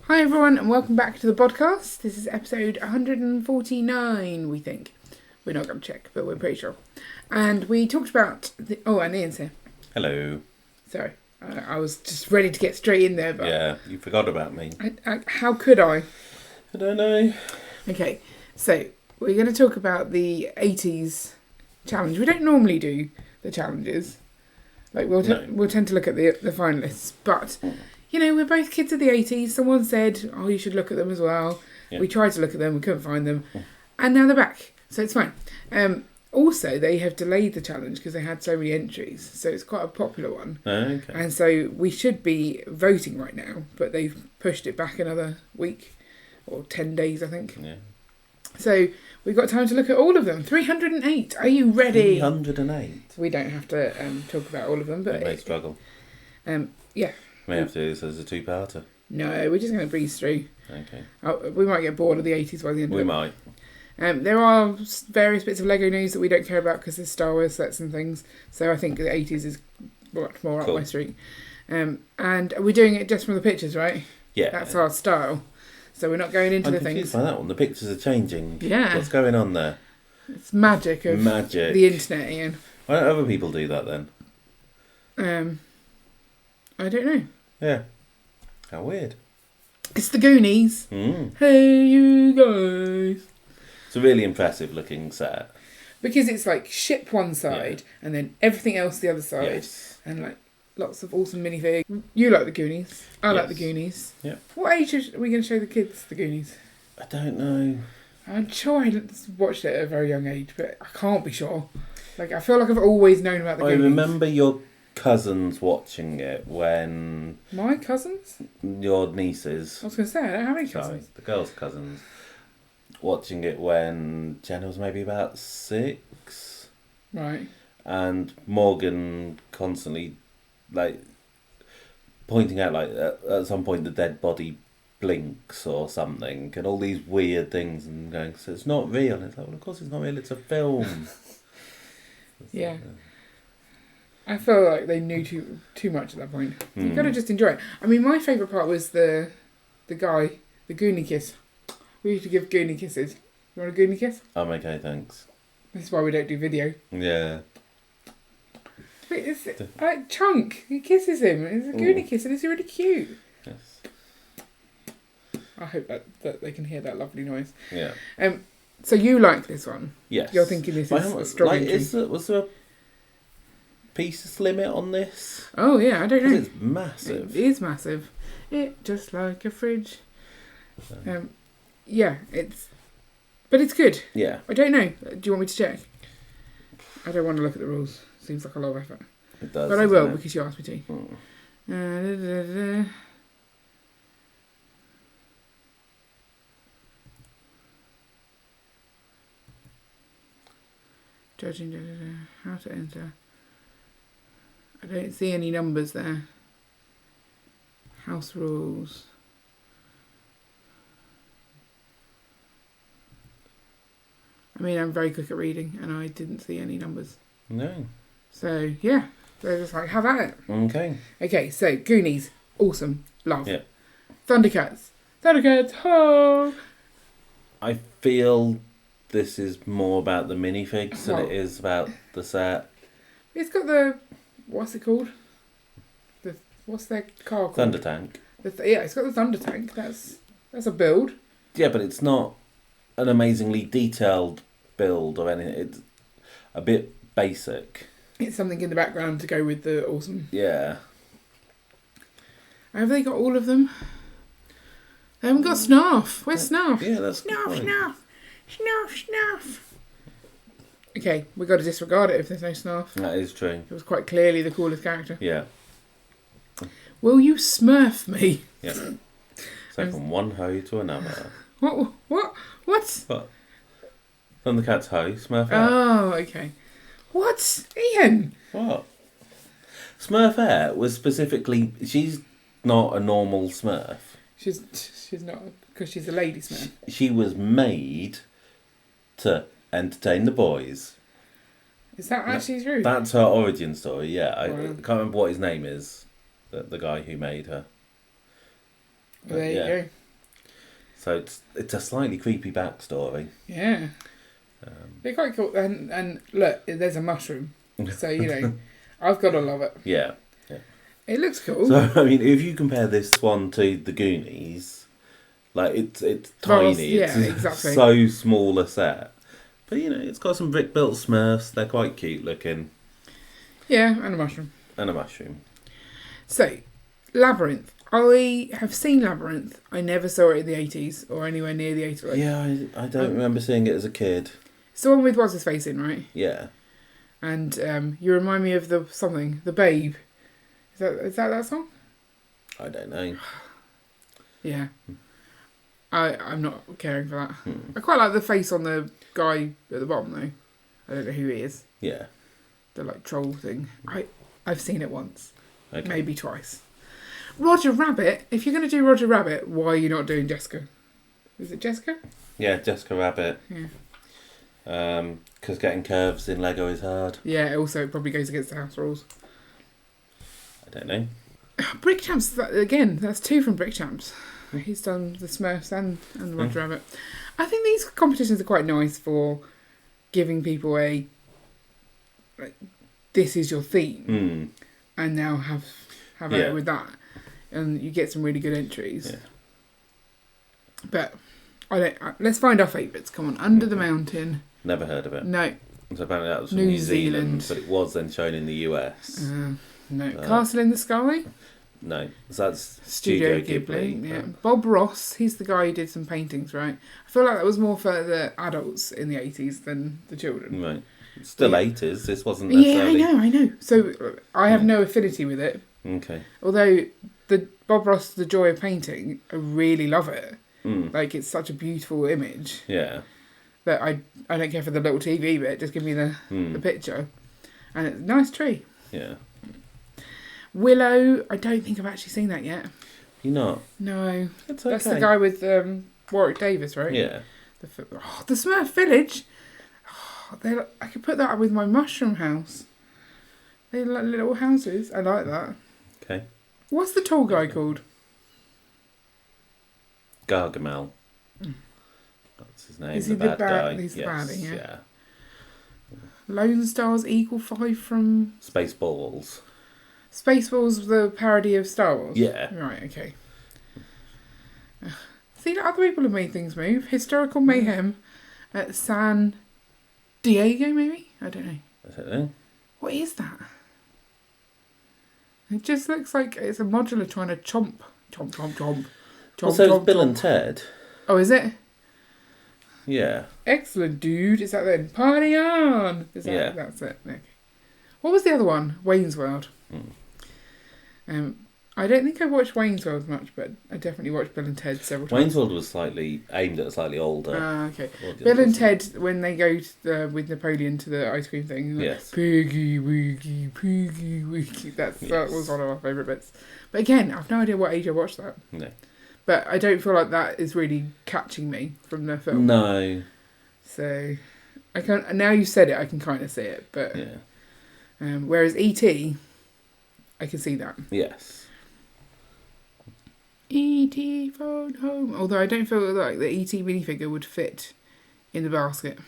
Hi everyone and welcome back to the Bodcast. This is episode 149, we think. We're not going to check, but we're pretty sure. And we talked about... and Ian's here. Hello. Sorry, I was just ready to get straight in there. But yeah, you forgot about me. How could I? I don't know. Okay, so we're going to talk about the 80s challenge. We don't normally do the challenges. We'll tend to look at the finalists, but... You know, we're both kids of the 80s. Someone said, you should look at them as well. Yeah. We tried to look at them, we couldn't find them. And now they're back, so it's fine. Also, they have delayed the challenge because they had so many entries. So it's quite a popular one. Okay. And so we should be voting right now, but they've pushed it back another week or 10 days, I think. Yeah. So we've got time to look at all of them. 308. Are you ready? 308. We don't have to talk about all of them, but... We may struggle. Yeah. We may have to do this as a two-parter. No, we're just going to breeze through. Okay. We might get bored of the 80s by the end of it. We might. There are various bits of Lego news that we don't care about because there's Star Wars sets and things. So I think the 80s is much more up my street. And we're doing it just from the pictures, right? Yeah. That's our style. So we're not going into the things. By that one. The pictures are changing. Yeah. What's going on there? It's magic of the internet, Ian. Why don't other people do that then? I don't know. Yeah. How weird. It's the Goonies. Hey, you guys. It's a really impressive looking set. Because it's like ship one side and then everything else the other side. Yes. And like lots of awesome minifigs. You like the Goonies. I like the Goonies. Yeah. What age are we going to show the kids the Goonies? I don't know. I'm sure I watched it at a very young age, but I can't be sure. Like, I feel like I've always known about the Goonies. I remember your cousins watching it when... My cousins? Your nieces. I was going to say, I don't have any cousins. Sorry, the girls' cousins. Watching it when Jenna was maybe about 6. Right. And Morgan constantly, pointing out, at some point the dead body blinks or something, and all these weird things, and going, so it's not real. And it's like, well, of course it's not real, it's a film. Yeah. I feel like they knew too much at that point. You've got to just enjoy it. I mean, my favourite part was the guy, the Goonie kiss. We used to give Goonie kisses. You want a Goonie kiss? I'm okay, thanks. This is why we don't do video. Yeah. Wait, it's Chunk. He kisses him. It's a Goonie kiss and it's really cute. Yes. I hope that they can hear that lovely noise. Yeah. So you like this one? Yes. You're thinking this is a strong entry. Was there a pieces limit on this? Oh yeah, I don't know. It's massive. It is massive. It just like a fridge. But it's good. Yeah. I don't know. Do you want me to check? I don't want to look at the rules. Seems like a lot of effort. It does. But I will because you asked me to. Judging how to enter. I don't see any numbers there. House rules. I mean, I'm very quick at reading, and I didn't see any numbers. No. So, yeah. They're just like, have at it. Okay. Okay, so, Goonies. Awesome. Love. Yeah. Thundercats. Thundercats, ho! I feel this is more about the minifigs than it is about the set. It's got the... What's it called? What's their car called? Thunder Tank. It's got the Thunder Tank. That's a build. Yeah, but it's not an amazingly detailed build or anything. It's a bit basic. It's something in the background to go with the awesome. Yeah. Have they got all of them? They haven't got Snarf. Where's Snarf? Yeah, that's Snarf. Snarf. Okay, we've got to disregard it if there's no Snarf. That is true. It was quite clearly the coolest character. Yeah. Will you smurf me? Yeah. So from one hoe to another. What? What? Thundercats hoe, Smurfette. Oh, okay. What? Ian? What? Smurfette was specifically... She's not a normal Smurf. She's not, because she's a lady Smurf. She was made to entertain the boys. Is that actually true? That's her origin story, yeah. I Wow. can't remember what his name is, the guy who made her. There you go. So it's a slightly creepy backstory. Yeah. They're quite cool. And look, there's a mushroom. So, I've got to love it. Yeah. It looks cool. So, I mean, if you compare this one to the Goonies, like, it's tiny. Yeah, it's exactly. So small a set. But, it's got some brick-built Smurfs. They're quite cute looking. Yeah, and a mushroom. So, Labyrinth. I have seen Labyrinth. I never saw it in the 80s or anywhere near the 80s. Yeah, I don't remember seeing it as a kid. It's the one with What's His Face in, right? Yeah. And you remind me of the Babe. Is that song? I don't know. Yeah. I'm not caring for that. I quite like the face on the guy at the bottom though. I don't know who he is. Yeah. The troll thing. I've seen it once. Okay. Maybe twice. Roger Rabbit. If you're going to do Roger Rabbit, why are you not doing Jessica? Is it Jessica? Yeah, Jessica Rabbit. Yeah. Because getting curves in Lego is hard. Yeah, also it probably goes against the house rules. I don't know. Brick Champs, again, that's 2 from Brick Champs. He's done the Smurfs and the Roger Rabbit. I think these competitions are quite nice for giving people this is your theme. And now have it with that. And you get some really good entries. Yeah. But let's find our favourites. Come on, Under the Mountain. Never heard of it. No. So apparently that was from New New Zealand, Zealand. but it was then shown in the US. No. Castle in the Sky? No. So that's Studio Ghibli. Yeah. Bob Ross, he's the guy who did some paintings, right? I feel like that was more for the adults in the 80s than the children. Right. Still 80s. This wasn't necessarily... Yeah, I know. So I have no affinity with it. Okay. Although the Bob Ross, The Joy of Painting, I really love it. It's such a beautiful image. Yeah. That I don't care for the little TV bit. Just give me the picture, and it's a nice tree. Yeah. Willow. I don't think I've actually seen that yet. You not? No. That's okay. That's the guy with Warwick Davis, right? Yeah. The Smurf Village. I could put that with my mushroom house. They're like little houses. I like that. Okay. What's the tall guy called? Gargamel. That's his name. Is he the bad guy? He's the baddie, yeah. Lone Star's Eagle 5 from... Spaceballs. Spaceballs, the parody of Star Wars? Yeah. Right, okay. See, other people have made things move. Historical Mayhem at San Diego, maybe? I don't know. What is that? It just looks like it's a modular trying to chomp. Also, it's Bill and Ted. Oh, is it? Yeah. Excellent, dude. Is that then? Party on! That's it. Okay. What was the other one? Wayne's World. I don't think I watched Wayne's World much, but I definitely watched Bill and Ted several times. Wayne's World was slightly aimed at a slightly older. Okay. Bill and Ted, when they go with Napoleon to the ice cream thing, yes. Piggy Wiggy, Piggy Wiggy. That was one of my favourite bits. But again, I've no idea what age I watched that. No. But I don't feel like that is really catching me from the film. No. So, I can't. Now you said it, I can kind of see it. But whereas E.T., I can see that. Yes. E.T. phone home. Although I don't feel like the E.T. minifigure would fit in the basket.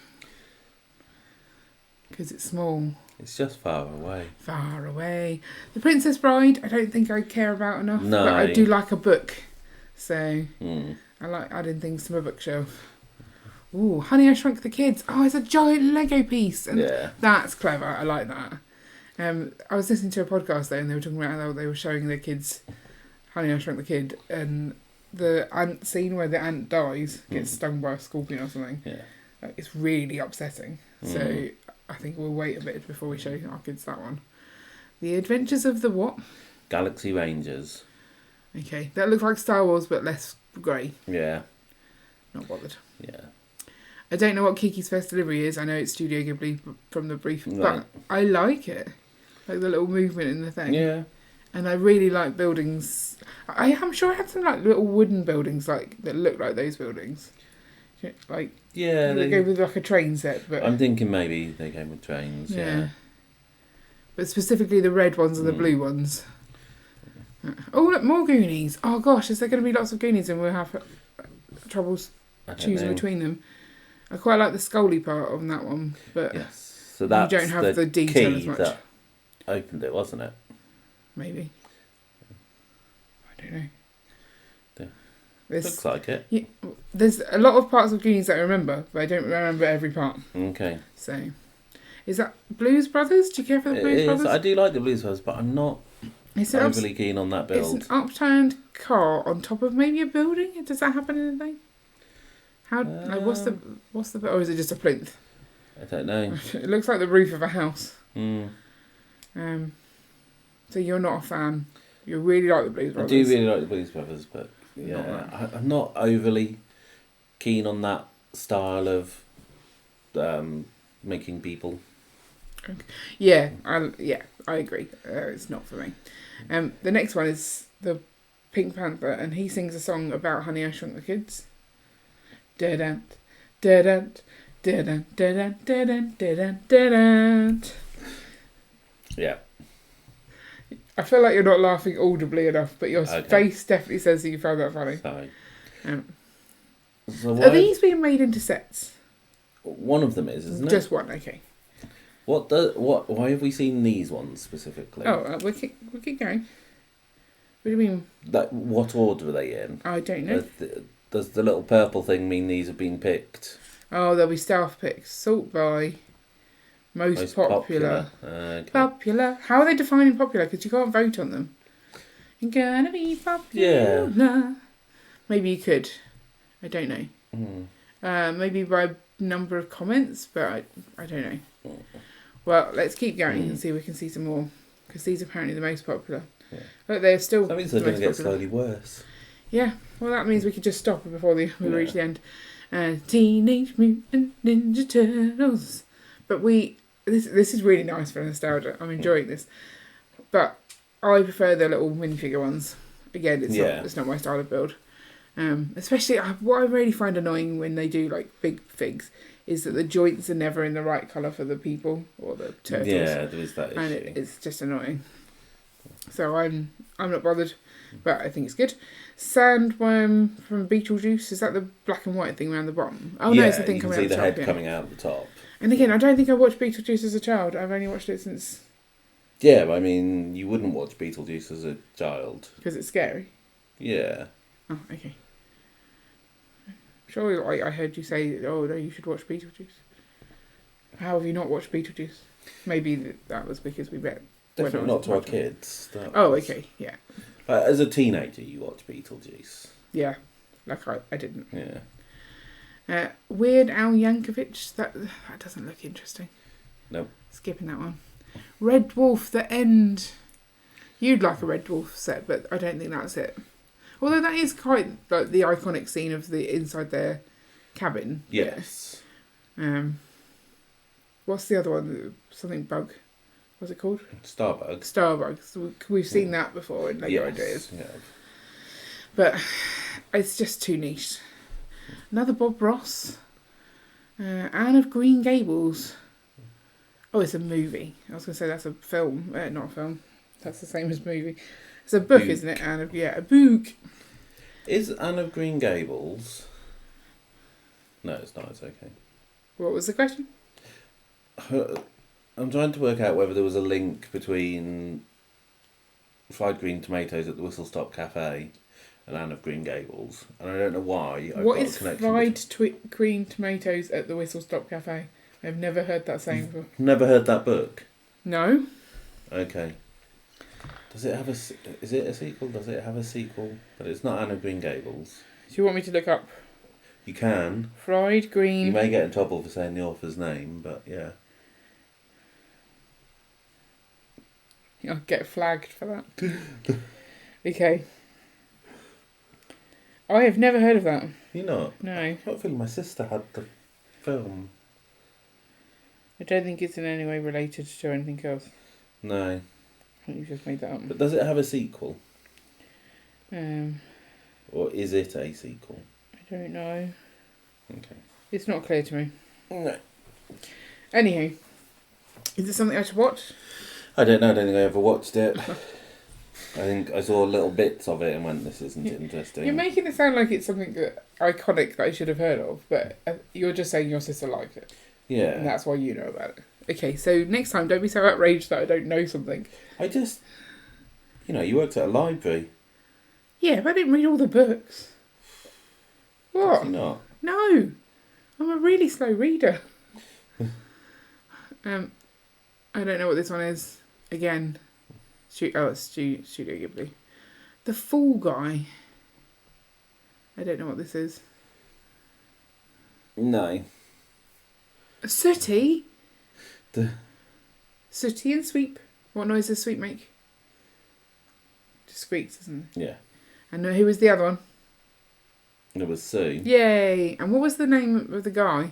Because it's small. It's just far away. Far away. The Princess Bride, I don't think I care about enough. No. But I do like a book. So, I like adding things to my bookshelf. Ooh, Honey, I Shrunk the Kids. Oh, it's a giant Lego piece. And that's clever. I like that. I was listening to a podcast there and they were talking about how they were showing their kids Honey, I Shrunk the Kid, and the ant scene where the ant dies, gets stung by a scorpion or something. Yeah. It's really upsetting. So I think we'll wait a bit before we show our kids that one. The Adventures of the what? Galaxy Rangers. Okay, that looks like Star Wars but less grey. Yeah. Not bothered. Yeah. I don't know what Kiki's First Delivery is. I know it's Studio Ghibli from the brief, right. but I like it. Like the little movement in the thing. Yeah. And I really like buildings. I'm sure I had some like little wooden buildings like that look like those buildings. Like they go with like a train set. But I'm thinking maybe they came with trains. Yeah. But specifically the red ones and the blue ones. Oh, look, more Goonies. Oh, gosh, is there going to be lots of Goonies and we'll have troubles choosing between them? I quite like the Scully part on that one, but yes. So that's you don't have the detail as much. That opened it, wasn't it? Maybe. I don't know. Looks like it. Yeah, there's a lot of parts of Goonies that I remember, but I don't remember every part. Okay. So, is that Blues Brothers? Do you care for the Blues Brothers? I do like the Blues Brothers, but I'm not overly keen on that build. It's an upturned car on top of maybe a building. Does that happen in the thing? How? What's the? Or is it just a plinth? I don't know. It looks like the roof of a house. Mm. So you're not a fan. You really like the Blues Brothers. I do really like the Blues Brothers, but I'm not overly keen on that style of making people. Okay. Yeah, I agree. It's not for me. The next one is the Pink Panther, and he sings a song about Honey, I Shrunk the Kids. Da-dun, da-dun, da-dun, da-dun, da-dun, da-dun, da-dun. Yeah. I feel like you're not laughing audibly enough, but your face definitely says that you found that funny. Sorry. Are these being made into sets? One of them is, isn't it? Just one, okay. Why have we seen these ones specifically? Oh, we'll keep going. What do you mean? What order are they in? I don't know. Does the little purple thing mean these have been picked? Oh, there'll be staff picks. Sort by most popular. Okay. Popular. How are they defining popular? Because you can't vote on them. You're gonna be popular. Yeah. Maybe you could. I don't know. Maybe by number of comments, but I don't know. Well, let's keep going and see if we can see some more. Because these are apparently the most popular. Yeah. Look, they're still. That means they're going to get slowly worse. Yeah. Well, that means we could just stop before we reach the end. Teenage Mutant Ninja Turtles. But this is really nice for nostalgia. I'm enjoying this. But I prefer the little minifigure ones. Again, it's not my style of build. Especially what I really find annoying when they do like big figs is that the joints are never in the right colour for the people or the turtles. Yeah, there is that issue. And it's just annoying. So I'm not bothered, but I think it's good. Sandworm from Beetlejuice, is that the black and white thing around the bottom? Oh no, it's the thing coming out the top. You can see the head coming out the top. And again, I don't think I watched Beetlejuice as a child. I've only watched it since... Yeah, but I mean, you wouldn't watch Beetlejuice as a child. Because it's scary? Yeah. Oh, okay. Surely I heard you say, oh no, you should watch Beetlejuice. How have you not watched Beetlejuice? Maybe that was because we met... Definitely not to our kids. Okay, yeah. As a teenager, you watch Beetlejuice. Yeah, like I didn't. Yeah. Weird Al Yankovic, that doesn't look interesting. Nope. Skipping that one. Red Dwarf, The End. You'd like a Red Dwarf set, but I don't think that's it. Although that is quite like the iconic scene of the inside their cabin. Yes. Yeah. What's the other one? Something bug. What's it called? Starbug. Starbug. So we've seen that before in Lego Ideas. Yeah. But it's just too niche. Another Bob Ross. Anne of Green Gables. Oh, it's a movie. I was going to say that's a film. Not a film. That's the same as movie. It's a book, isn't it? A book. Is Anne of Green Gables... No, it's not. It's okay. What was the question? I'm trying to work out whether there was a link between fried green tomatoes at the Whistle Stop Cafe and Anne of Green Gables. And I don't know why. What is fried green tomatoes at the Whistle Stop Cafe? I've never heard that saying before. Never heard that book? No. Okay. Does it have is it a sequel? Does it have a sequel? But it's not Anne of Green Gables. Do you want me to look up? You can. Fried green... You may get in trouble for saying the author's name, but yeah. I'll get flagged for that. Okay. I have never heard of that. You know? No. I feel my sister had the film. I don't think it's in any way related to anything else. No. I think you've just made that up. But does it have a sequel? Or is it a sequel? I don't know. Okay. It's not clear to me. No. Anywho, is it something I should watch? I don't know. I don't think I ever watched it. I think I saw little bits of it and went, this isn't interesting. You're making it sound like it's something iconic that I should have heard of, but you're just saying your sister liked it. Yeah. And that's why you know about it. Okay, so next time, don't be so outraged that I don't know something. I just... you worked at a library. Yeah, but I didn't read all the books. What? Did you not? No. I'm a really slow reader. I don't know what this one is. Again. It's Studio Ghibli. The Fall Guy. I don't know what this is. No. Sooty? Sooty and Sweep. What noise does Sweep make? Just squeaks, doesn't it? Yeah. And who was the other one? It was Sue. Yay! And what was the name of the guy?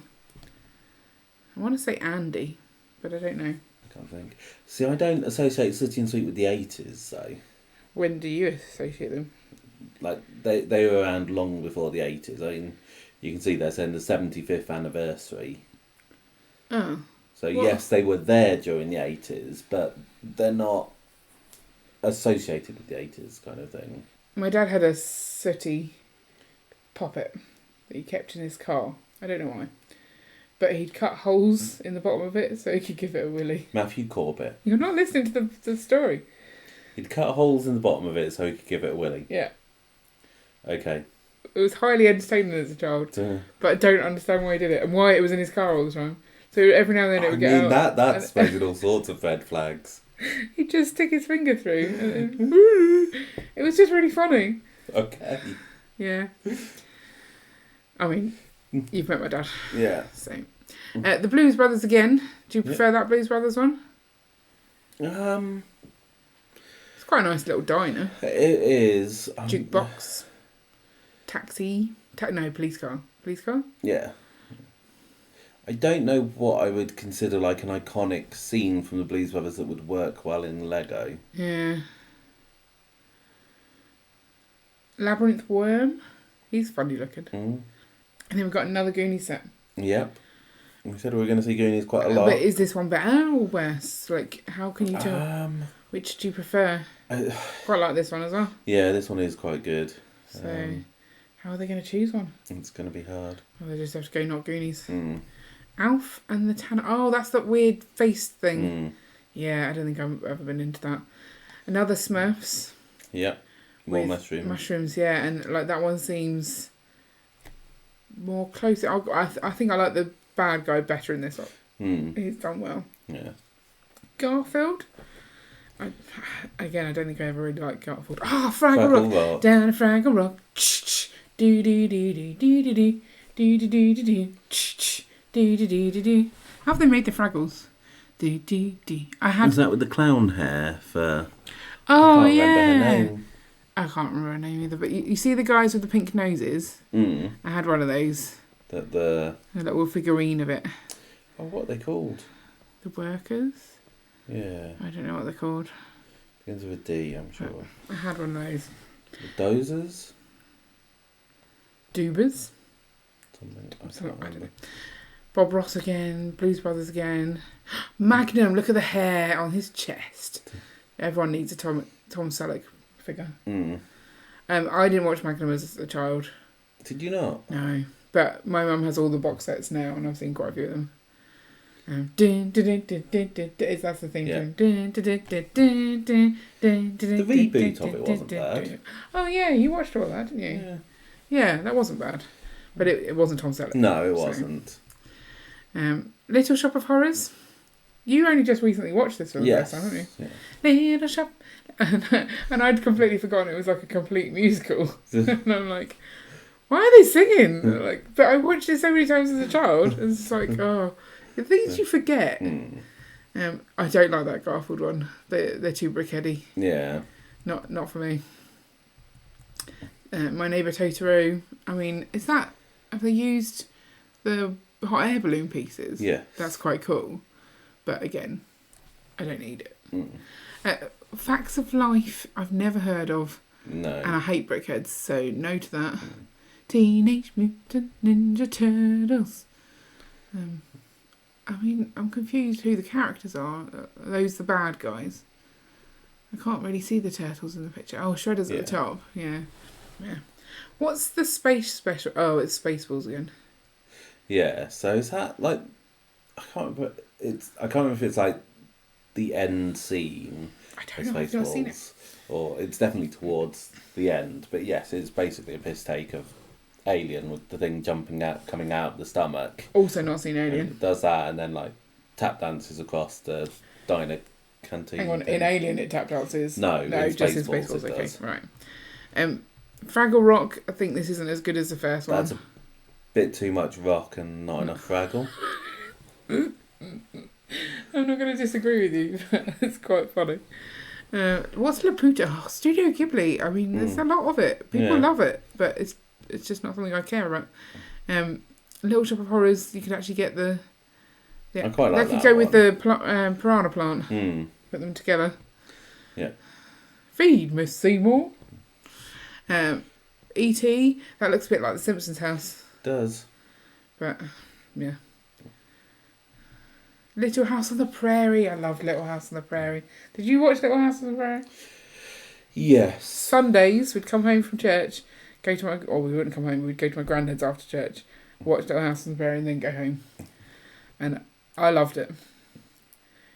I want to say Andy, but I don't know. I can't think. See, I don't associate Sooty and Sweet with the 80s, though. When do you associate them? Like, they were around long before the 80s. I mean, you can see they're saying the 75th anniversary. Oh. So, yes, they were there during the 80s, but they're not associated with the 80s kind of thing. My dad had a sooty puppet that he kept in his car. I don't know why. But he'd cut holes in the bottom of it so he could give it a willy. Matthew Corbett. You're not listening to the story. He'd cut holes in the bottom of it so he could give it a willy. Yeah. Okay. It was highly entertaining as a child, but I don't understand why he did it and why it was in his car all the time. So every now and then it would get out. That's raising all sorts of red flags. He'd just stick his finger through. And it was just really funny. Okay. Yeah. I mean, you've met my dad. Yeah. So, the Blues Brothers again. Do you prefer that Blues Brothers one? It's quite a nice little diner. It is. Jukebox. Taxi. Police car. Police car? Yeah. I don't know what I would consider like an iconic scene from the Blues Brothers that would work well in Lego. Yeah. Labyrinth Worm. He's funny looking. And then we've got another Goonies set. Yep. We said we were going to see Goonies quite a lot. But is this one better or worse? Like, how can you tell? Which do you prefer? Quite like this one as well. Yeah, this one is quite good. So, how are they going to choose one? It's going to be hard. Well, they just have to go not Goonies. Alf and the Tanner. Oh, that's that weird face thing. Yeah, I don't think I've ever been into that. Another Smurfs. Yep. More mushrooms. Mushrooms, yeah. And like that one seems more close. I think I like the bad guy better in this one. He's done well. Yeah. Garfield. I don't think I ever really liked Garfield. Fraggle Rock. Down a Fraggle Rock. Do do do do do do do do do do do do do do do. How have they made the Fraggles? Do do do. Is that with the clown hair for? Oh, I can't remember her name. I can't remember her name either. But you see the guys with the pink noses. I had one of those. A little figurine of it. Oh, what are they called? The Workers. Yeah. I don't know what they're called. Begins with a D, I'm sure. I had one of those. The Dozers? Doobers? Something. I don't know. Bob Ross again. Blues Brothers again. Magnum, look at the hair on his chest. Everyone needs a Tom Selleck figure. I didn't watch Magnum as a child. Did you not? No. But my mum has all the box sets now and I've seen quite a few of them. That's the theme tune. The reboot of it wasn't bad. Oh yeah, you watched all that, didn't you? Yeah, that wasn't bad. But it wasn't Tom Selleck. No, it wasn't. Little Shop of Horrors. You only just recently watched this for the first time, haven't you? Yeah. Little Shop. And I'd completely forgotten it was like a complete musical. And I'm like, why are they singing? But I watched it so many times as a child. It's just like, the things you forget. I don't like that Garfield one. They're too brickheady. Yeah. Not for me. My Neighbour Totoro. I mean, have they used the hot air balloon pieces? Yeah. That's quite cool. But again, I don't need it. Facts of Life, I've never heard of. No. And I hate brickheads, so no to that. Teenage Mutant Ninja Turtles. I mean, I'm confused who the characters are. Are those the bad guys? I can't really see the turtles in the picture. Oh, Shredder's at the top. Yeah. What's the space special? Oh, it's Spaceballs again. Yeah. So is that like? I can't remember. I can't remember if it's like the end scene. I don't know. I've not seen it. Or it's definitely towards the end. But yes, it's basically a piss take of Alien with the thing coming out the stomach. Also not seen Alien. And it does that, and then like tap dances across the diner canteen. Hang on, in Alien it tap dances. No, just in Spaceballs. Okay, right. Fraggle Rock. I think this isn't as good as the first one. That's a bit too much rock and not enough Fraggle. I'm not going to disagree with you. It's quite funny. What's Laputa? Oh, Studio Ghibli. I mean, there's a lot of it. People love it, but it's just not something I care about. Little Shop of Horrors. You could actually get the. I quite like that. They could go with the piranha plant. Put them together. Yeah. Feed Miss Seymour. E.T. That looks a bit like the Simpsons house. It does. But yeah. Little House on the Prairie. I loved Little House on the Prairie. Did you watch Little House on the Prairie? Yes. Sundays, we'd come home from church, we wouldn't come home, we'd go to my granddad's after church, watch Little House on the Prairie and then go home. And I loved it.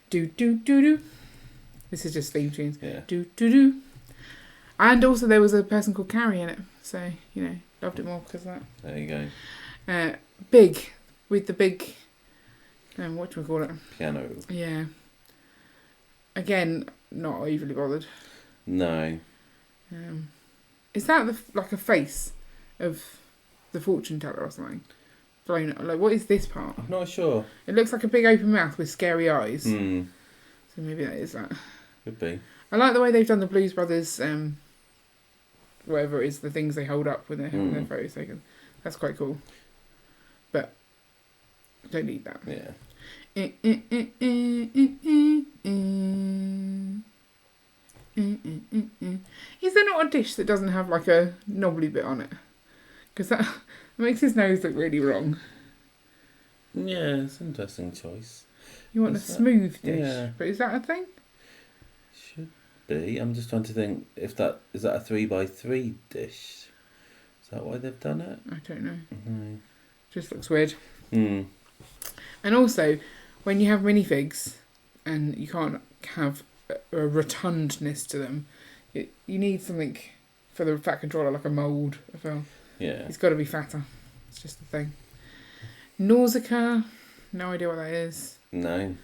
Do, do, do, do. This is just theme tunes. Yeah. Do, do, do. And also there was a person called Carrie in it. So, loved it more because of that. There you go. Big. With the big... what do we call it? Piano. Yeah. Again, not overly bothered. No. Is that like a face of the fortune teller or something? Blown up. Like, what is this part? I'm not sure. It looks like a big open mouth with scary eyes. So maybe that is that. Could be. I like the way they've done the Blues Brothers, whatever it is, the things they hold up when they're having their photos taken. That's quite cool. But don't need that. Yeah. Is there not a dish that doesn't have like a knobbly bit on it? Because that makes his nose look really wrong. Yeah, it's an interesting choice. You want a smooth dish, yeah. But is that a thing? Should be. I'm just trying to think if that is that a 3x3 dish. Is that why they've done it? I don't know. No. Just looks weird. And also, when you have minifigs and you can't have a rotundness to them, you need something for the fat controller, like a mould. I feel. Yeah. It's got to be fatter. It's just the thing. Nausicaa, no idea what that is. No.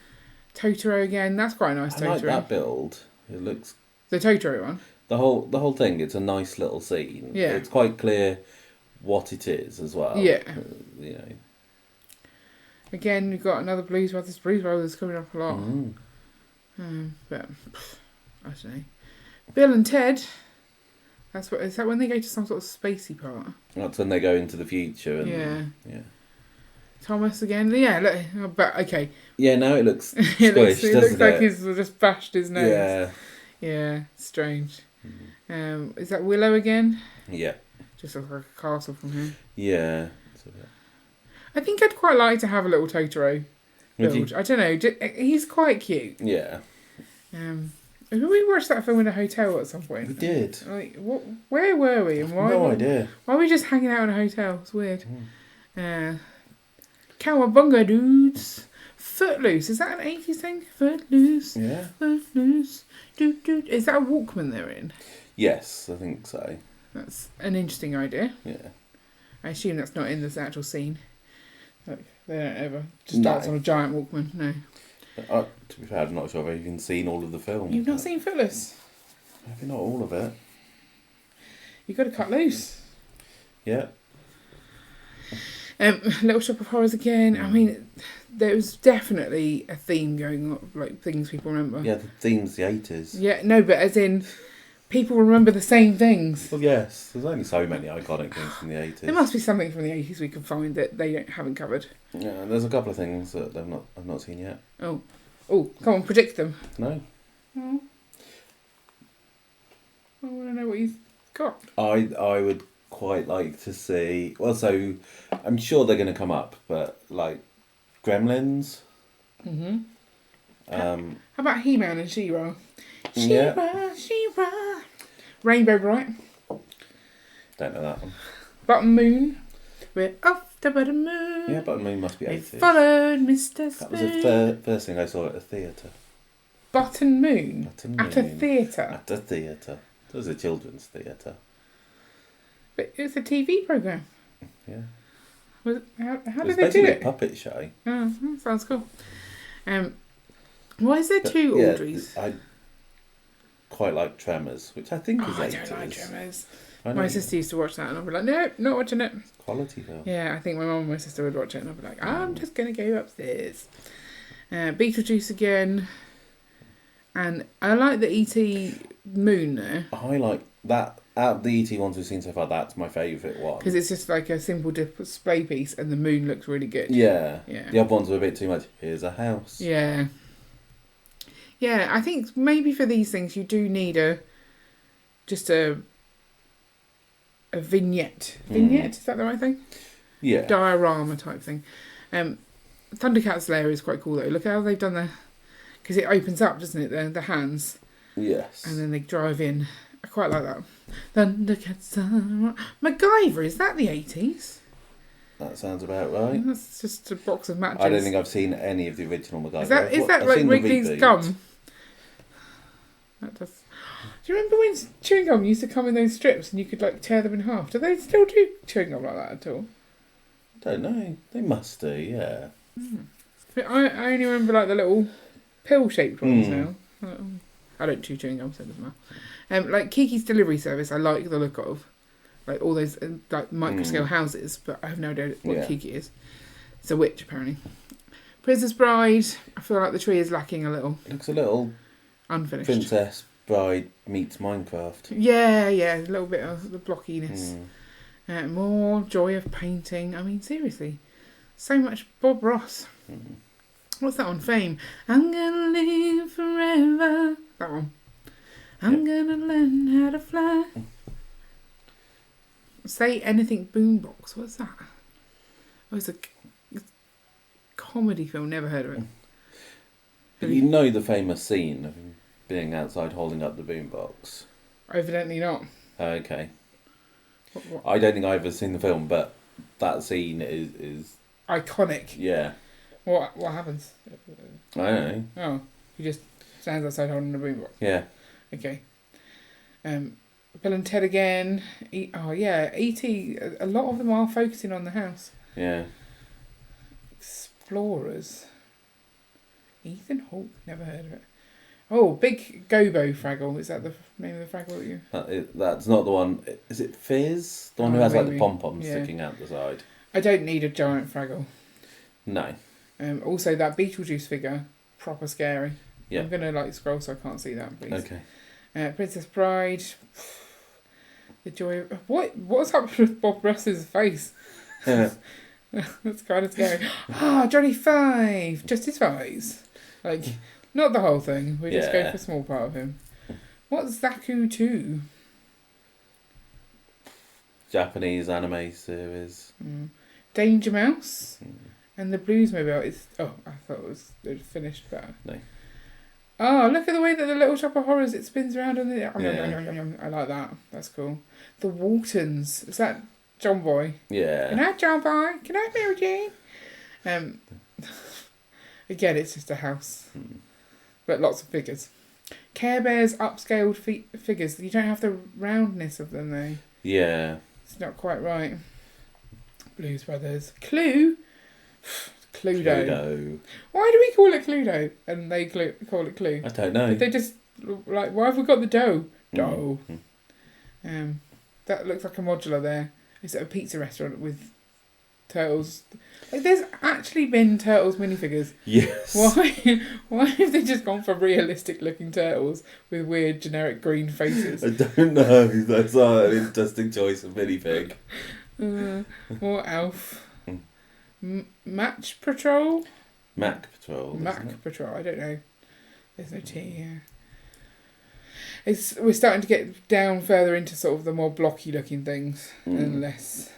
Totoro again. That's quite a nice Totoro. I like that build. It looks. The Totoro one. The whole thing. It's a nice little scene. Yeah. It's quite clear what it is as well. Yeah. Again, we've got another Blues Brothers. Blues Brothers coming up a lot. But I don't know. Bill and Ted. Is that when they go to some sort of spacey part? That's when they go into the future. And, yeah. Thomas again. Yeah, look, but okay. Yeah, now it looks squished, it looks like he's just bashed his nose. Yeah. Yeah, strange. Is that Willow again? Yeah. Just looks like a castle from here. Yeah. I think I'd quite like to have a little Totoro build. I don't know. He's quite cute. Yeah. We watched that film in a hotel at some point. We did. Like, where were we? And why? No idea. Why were we just hanging out in a hotel? It's weird. Cowabunga dudes. Footloose. Is that an 80s thing? Footloose. Yeah. Footloose. Is that a Walkman they're in? Yes, I think so. That's an interesting idea. Yeah. I assume that's not in this actual scene. Like, they don't ever just dance on a giant Walkman. No. To be fair, I'm not sure I've even seen all of the film. You've not seen Footloose? Maybe not all of it. You've got to cut loose. Yeah. Little Shop of Horrors again. I mean, there was definitely a theme going on, like things people remember. Yeah, the theme's the 80s. Yeah, no, but as in, people remember the same things. Well, yes. There's only so many iconic things from the 80s. There must be something from the 80s we can find that they haven't covered. Yeah, there's a couple of things that I've not seen yet. Oh, come on, predict them. No. Oh. I want to know what you've got. I would quite like to see. Well, so I'm sure they're going to come up, but like Gremlins. How about He-Man and She-Ra? Yeah. She-Ra. Rainbow Bright. Don't know that one. Button Moon. We're off the Button Moon. Yeah, Button Moon must be We 80s. followed Mr. That was the first thing I saw at a theatre. Button Moon? Button Moon. At a theatre? At a theatre. It was a children's theatre. But it was a TV programme. Yeah. How did they do basically it? a puppet show. Oh, that sounds cool. Why is there two Audreys? I quite like Tremors, which I think is 80s. I don't like Tremors. I know My sister used to watch that and I'd be like, no, not watching it. Quality film. Yeah, I think my mum and my sister would watch it and I'd be like, I'm just going to go upstairs. Beetlejuice again. And I like the E.T. Moon there. I like that. Out of the E.T. ones we've seen so far, that's my favourite one. Because it's just like a simple display piece and the moon looks really good. Yeah. Yeah. The other ones were a bit too much. Here's a house. Yeah. Yeah, I think maybe for these things you do need a vignette. Vignette, is that the right thing? Yeah. Diorama type thing. Thundercat's lair is quite cool though. Look how they've done because it opens up, doesn't it? The hands. Yes. And then they drive in. I quite like that. Thundercats. MacGyver, is that the 80s? That sounds about right. That's just a box of matches. I don't think I've seen any of the original MacGyver. Is that I've like seen the Wrigley's reboot. gum? That does. Do you remember when chewing gum used to come in those strips and you could like tear them in half? Do they still do chewing gum like that at all? I don't know. They must do, yeah. But I only remember like the little pill-shaped ones now. I don't chew chewing gum, so it doesn't matter. Like Kiki's Delivery Service, I like the look of. Like all those like micro-scale houses, but I have no idea what Kiki is. It's a witch, apparently. Princess Bride, I feel like the tree is lacking a little. Looks a little unfinished. Princess Bride meets Minecraft. Yeah, a little bit of the blockiness. More joy of painting. I mean, seriously. So much Bob Ross. What's that one? Fame. I'm gonna live forever. That one. I'm gonna learn how to fly. Say Anything Boombox. What's that? Oh, it's a comedy film. Never heard of it. You know the famous scene of him being outside holding up the boombox? Evidently not. Okay. What? I don't think I've ever seen the film, but that scene is iconic. Yeah. What happens? I don't know. Oh, he just stands outside holding a boombox. Yeah. Okay. Bill and Ted again. E.T. A lot of them are focusing on the house. Yeah. Explorers. Ethan Hawke. Never heard of it. Oh, Big Gobo Fraggle. Is that the name of the Fraggle that you... That's not the one. Is it Fizz? The one who has like the pom-poms sticking out the side. I don't need a giant Fraggle. No. Also, that Beetlejuice figure. Proper scary. Yeah. I'm going to scroll so I can't see that, please. Okay. Princess Bride. The joy of... What's up with Bob Ross's face? Yeah. That's kind of scary. Johnny Five. Just his face. Like, not the whole thing. We're just going for a small part of him. What's Zaku 2? Japanese anime series. Danger Mouse. And the Bluesmobile is... Oh, I thought it finished better. No. Oh, look at the way that the Little Shop of Horrors, it spins around on the... I like that. That's cool. The Waltons. Is that John Boy? Yeah. Can I have John Boy? Can I have Mary Jane? Again, it's just a house. But lots of figures. Care Bears upscaled figures. You don't have the roundness of them, though. Yeah. It's not quite right. Blues Brothers. Clue? Cluedo. Why do we call it Cluedo and they call it Clue? I don't know. They just like, why have we got the dough? Dough. That looks like a modular there. Is it a pizza restaurant with turtles? Like, there's actually been turtles minifigures. Yes. Why have they just gone for realistic looking turtles with weird generic green faces? I don't know. That's an interesting choice of minifig. Or Alf. Match Patrol? Mac Patrol. Mac Patrol, I don't know. There's no T here. We're starting to get down further into sort of the more blocky looking things and less...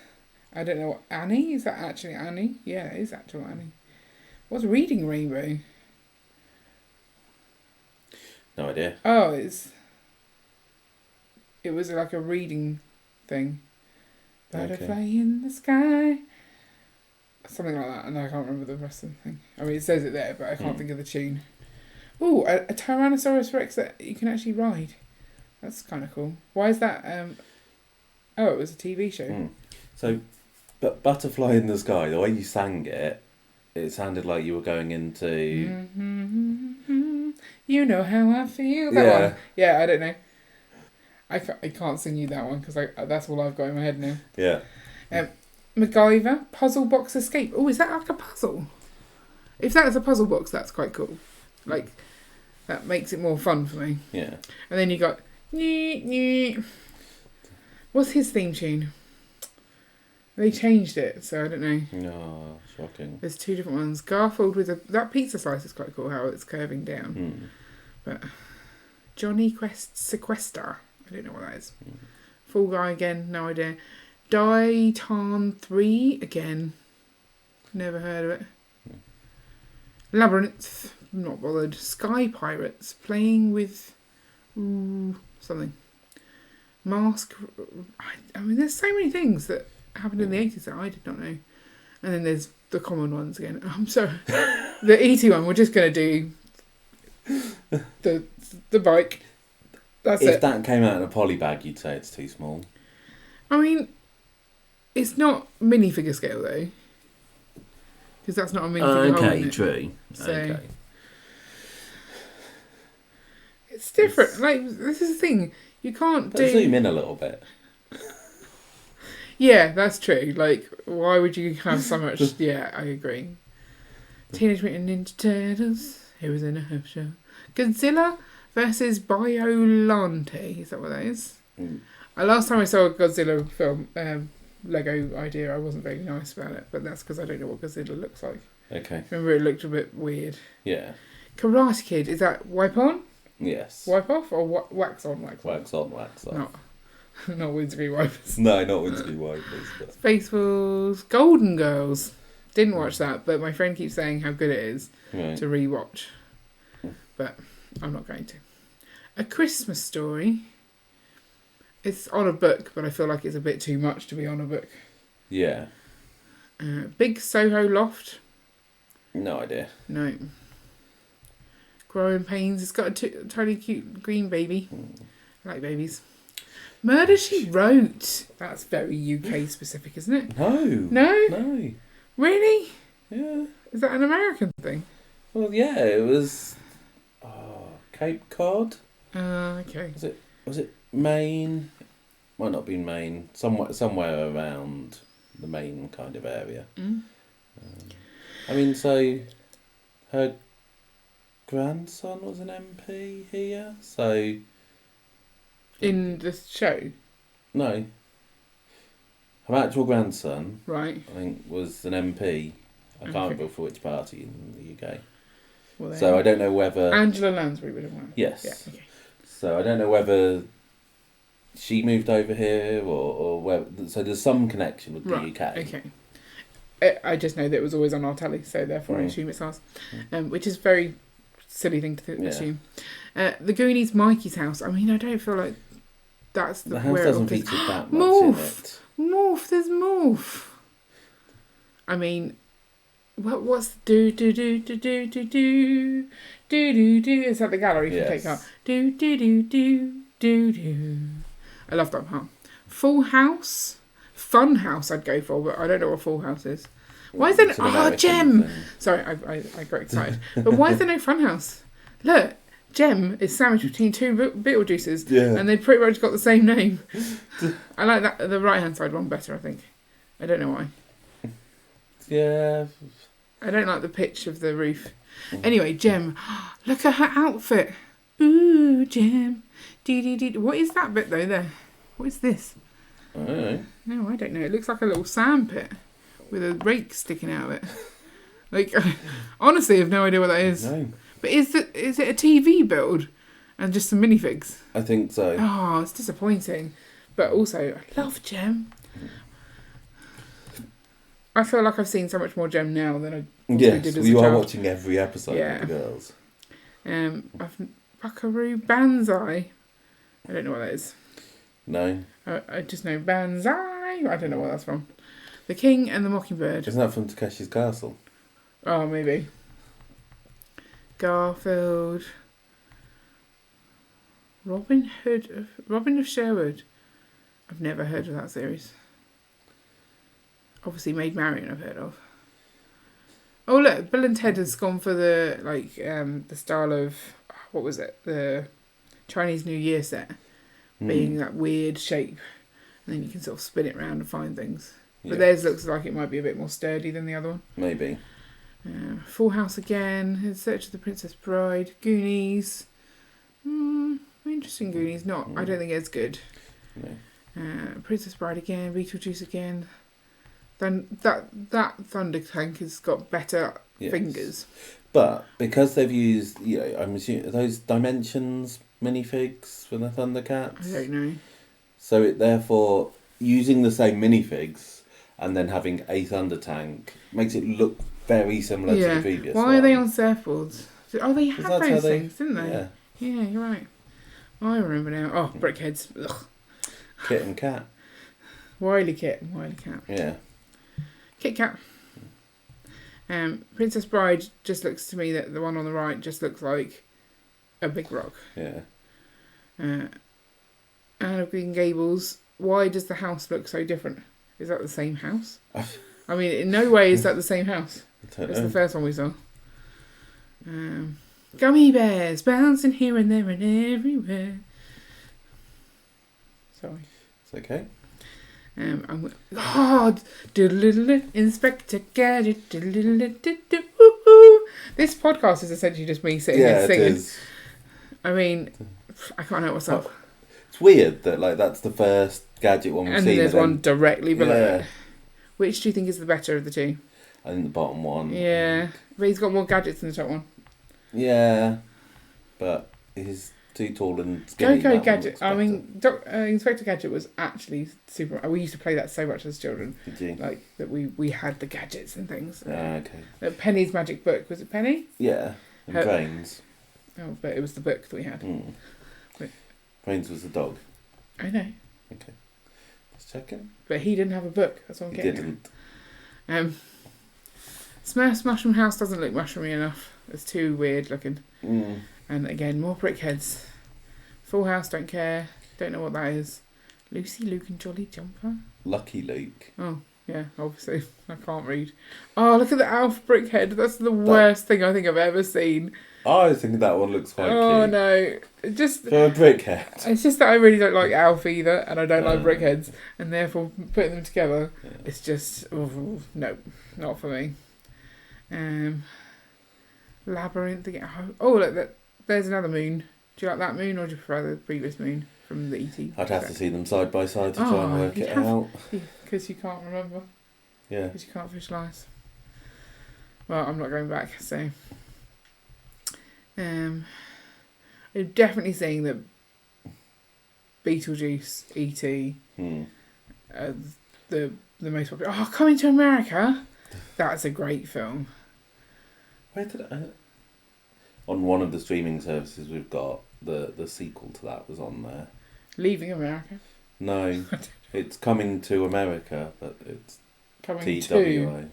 I don't know what... Annie? Is that actually Annie? Yeah, it is actual Annie. What's Reading Rainbow? No idea. Oh, it was like a reading thing. Butterfly in the sky. Something like that, and I can't remember the rest of the thing. I mean, it says it there, but I can't think of the tune. Oh, a Tyrannosaurus Rex that you can actually ride. That's kind of cool. Why is that? Oh, it was a TV show. So, but Butterfly in the Sky, the way you sang it, it sounded like you were going into... You know how I feel. That one. Yeah, I don't know. I can't sing you that one because that's all I've got in my head now. Yeah. MacGyver, Puzzle Box Escape. Oh, is that like a puzzle? If that is a puzzle box, that's quite cool. Like, that makes it more fun for me. Yeah. And then you got... What's his theme tune? They changed it, so I don't know. No, shocking. There's two different ones. Garfield with that pizza slice is quite cool, how it's curving down. But Johnny Quest Sequester, I don't know what that is. Fall Guy again, no idea. Daitan 3 again, never heard of it. Labyrinth, not bothered. Sky Pirates, playing with something. Mask. I mean, there's so many things that happened in the 80s that I did not know. And then there's the common ones again. I'm sorry. The E.T. one, we're just going to do the bike. That's it. If that came out in a poly bag, you'd say it's too small. I mean, it's not minifigure scale though. Because that's not a minifigure. Okay, true. So, okay. It's different. Like, this is the thing. You can't do... Zoom in a little bit. Yeah, that's true. Like, why would you have so much... Yeah, I agree. Teenage Mutant Ninja Turtles. It was in a hope show. Godzilla versus Biolante. Is that what that is? Last time I saw a Godzilla film, Lego idea, I wasn't very nice about it. But that's because I don't know what Godzilla looks like. Okay. Remember, it looked a bit weird. Yeah. Karate Kid. Is that wipe on? Yes. Wipe off or wax on? Wax on, wax off. Not windscreen wipers. No, not windscreen wipers. But... Spaceballs, Golden Girls. Didn't watch that, but my friend keeps saying how good it is to rewatch. But I'm not going to. A Christmas Story. It's on a book, but I feel like it's a bit too much to be on a book. Yeah. Big Soho Loft. No idea. No. Growing Pains. It's got a tiny cute green baby. I like babies. Murder, She Wrote. That's very UK specific, isn't it? No. No? Really? Yeah. Is that an American thing? Well, yeah, it was... Cape Cod? Okay. Was it Maine? Might not have been Maine. Somewhere around the Maine kind of area. I mean, so... Her grandson was an MP here, so... In the show? No. Her actual grandson, right, I think, was an MP. I can't remember for which party in the UK. Well, so I don't know whether... Angela Lansbury would have won. Yes. Yeah, okay. So I don't know whether she moved over here or where... So there's some connection with the UK. Okay. I just know that it was always on our telly, so therefore I assume it's ours. Which is a very silly thing to assume. The Goonies, Mikey's House. I mean, I don't feel like that's the house doesn't feature that much Morph. in it. Morph, there's Morph. I mean, what's do do do do do do do do do do? Is that the gallery from Take Out? Do do do do do do. I love that part. Full House, Fun House. I'd go for, but I don't know what Full House is. Why is there no Gem? Sorry, I got excited. But why is there no Fun House? Look. Gem is sandwiched between two Beetlejuices, and they pretty much got the same name. I like that the right hand side one better, I think. I don't know why. Yeah. I don't like the pitch of the roof. Anyway, Gem. Look at her outfit. Ooh, Gem. What is that bit though there? What is this? I don't know. No, I don't know. It looks like a little sand pit with a rake sticking out of it. Like, honestly, I have no idea what that is. No. But is it a TV build and just some minifigs? I think so. Oh, it's disappointing. But also, I love Gem. I feel like I've seen so much more Gem now than I did as a child. You are watching every episode of The Girls. Buckaroo Banzai. I don't know what that is. No. I just know Banzai. I don't know what that's from. The King and the Mockingbird. Isn't that from Takeshi's Castle? Oh, maybe. Garfield. Robin of Sherwood. I've never heard of that series. Obviously, Maid Marian I've heard of. Oh look, Bill and Ted has gone for the the style of, what was it? The Chinese New Year set, being that weird shape, and then you can sort of spin it around and find things. But theirs looks like it might be a bit more sturdy than the other one. Maybe. Full House again. In Search of the Princess Bride. Goonies. Interesting Goonies. I don't think it's good. No. Princess Bride again. Beetlejuice again. Then that Thunder Tank has got better fingers. But because they've used, I'm assuming those Dimensions minifigs for the Thundercats. I don't know. So it therefore using the same minifigs and then having a Thunder Tank makes it look very similar to the previous one. Why are they on surfboards? Oh, they had those things, didn't they? Yeah. Yeah, you're right. I remember now. Oh, Brickheads. Ugh. Kit and Kat. Wily Kit and Wily Cat. Yeah. Kit Kat. Princess Bride just looks to me that the one on the right just looks like a big rock. Yeah. Anne of Green Gables. Why does the house look so different? Is that the same house? I mean, in no way is that the same house. It's the first one we saw. Gummy bears bouncing here and there and everywhere. Sorry. It's okay. Inspector Gadget. This podcast is essentially just me sitting and singing. It is. I mean, I can't help myself. It's weird that that's the first Gadget one we've and seen. And there's one directly below it. Yeah. Which do you think is the better of the two? I think the bottom one. Yeah, but he's got more gadgets than the top one. Yeah, but he's too tall and skinny. Go Gadget. I mean, Inspector Gadget was actually super. We used to play that so much as children. Did you? Like that, we had the gadgets and things. Okay. Penny's Magic Book, was it Penny? Yeah, and Brains. Oh, but it was the book that we had. Brains was the dog. I know. Okay, let's check it. But he didn't have a book. That's what I'm getting. He didn't. Smurf's Mushroom House doesn't look mushroomy enough. It's too weird looking. And again, more Brickheads. Full House, don't care. Don't know what that is. Lucy, Luke and Jolly Jumper. Lucky Luke. Oh, yeah, obviously. I can't read. Oh, look at the Alf Brickhead. That's the worst thing I think I've ever seen. I was thinking that one looks quite cute. Oh, no. Just, for a Brickhead. It's just that I really don't like Alf either, and I don't like Brickheads. And therefore, putting them together, it's just, no, not for me. Labyrinth again. Oh, look, there's another moon. Do you like that moon, or do you prefer the previous moon from the E.T.? I'd have to see them side by side to try and work it out. Because you can't remember. Yeah. Because you can't visualise. Well, I'm not going back, so... I'm definitely saying that Beetlejuice, E.T. are the most popular. Oh, Coming to America! That's a great film. Where did on one of the streaming services we've got, the sequel to that was on there. Leaving America? No, it's Coming to America, but it's Coming TWI.